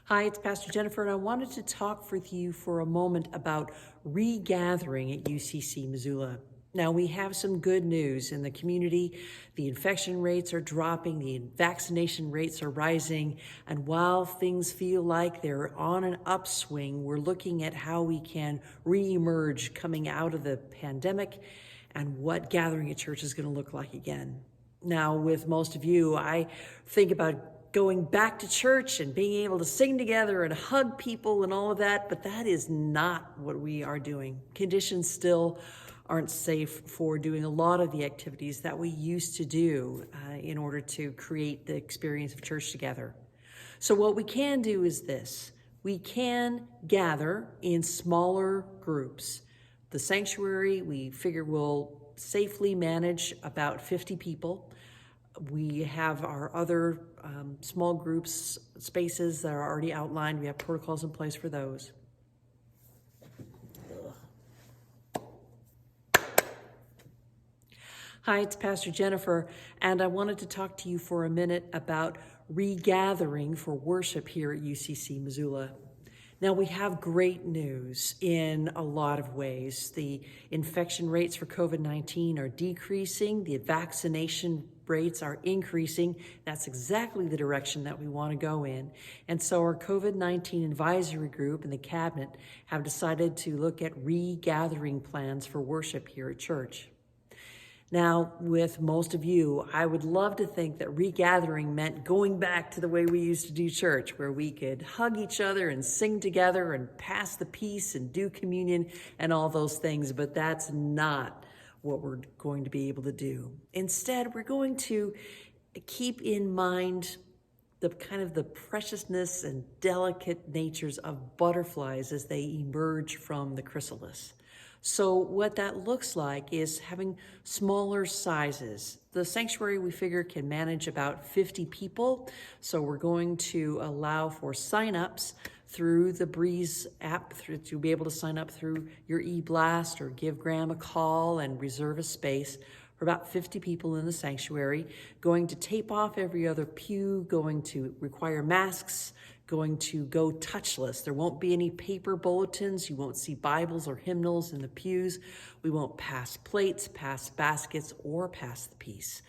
Hi, it's Pastor Jennifer, and I wanted to talk with you for a moment about regathering at UCC Missoula. Now, we have some good news in the community. The infection rates are dropping, the vaccination rates are rising, and while things feel like they're on an upswing, we're looking at how we can reemerge coming out of the pandemic and what gathering at church is going to look like again. Now, with most of you, I think about going back to church and being able to sing together and hug people and all of that, but that is not what we are doing. Conditions still aren't safe for doing a lot of the activities that we used to do in order to create the experience of church together. So what we can do is this. We can gather in smaller groups. The sanctuary, we figure, will safely manage about 50 people. We have our other small groups, spaces that are already outlined. We have protocols in place for those. Hi, it's Pastor Jennifer, and I wanted to talk to you for a minute about regathering for worship here at UCC Missoula. Now, we have great news in a lot of ways. The infection rates for COVID-19 are decreasing. The vaccination rates are increasing. That's exactly the direction that we want to go in. And so our COVID-19 advisory group and the cabinet have decided to look at regathering plans for worship here at church. Now, with most of you, I would love to think that regathering meant going back to the way we used to do church, where we could hug each other and sing together and pass the peace and do communion and all those things, but that's not what we're going to be able to do. Instead, we're going to keep in mind the preciousness and delicate natures of butterflies as they emerge from the chrysalis. So what that looks like is having smaller sizes. The sanctuary, we figure, can manage about 50 people. So we're going to allow for signups through the Breeze app to be able to sign up through your eBlast or give Graham a call and reserve a space for about 50 people in the sanctuary, going to tape off every other pew, going to require masks, going to go touchless. There won't be any paper bulletins. You won't see Bibles or hymnals in the pews. We won't pass plates, pass baskets, or pass the peace.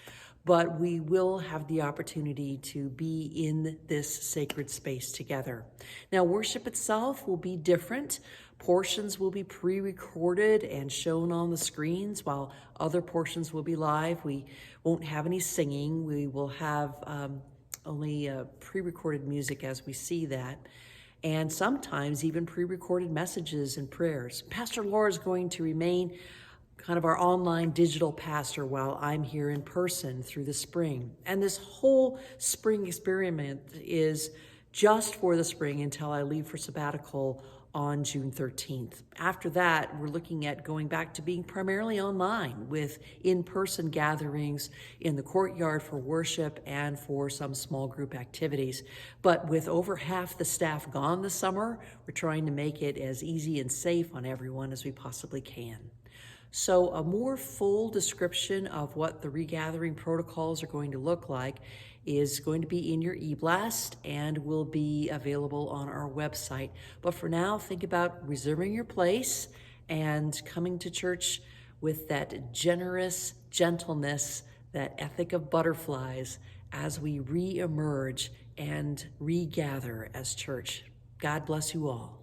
But we will have the opportunity to be in this sacred space together. Now, worship itself will be different. Portions will be pre-recorded and shown on the screens, while other portions will be live. We won't have any singing. We will have only pre-recorded music as we see that, and sometimes even pre-recorded messages and prayers. Pastor Laura is going to remain kind of our online digital pastor while I'm here in person through the spring. And this whole spring experiment is just for the spring until I leave for sabbatical on June 13th. After that, we're looking at going back to being primarily online with in-person gatherings in the courtyard for worship and for some small group activities. But with over half the staff gone this summer, we're trying to make it as easy and safe on everyone as we possibly can. So a more full description of what the regathering protocols are going to look like is going to be in your eBlast and will be available on our website. But for now, think about reserving your place and coming to church with that generous gentleness, that ethic of butterflies as we re-emerge and regather as church. God bless you all.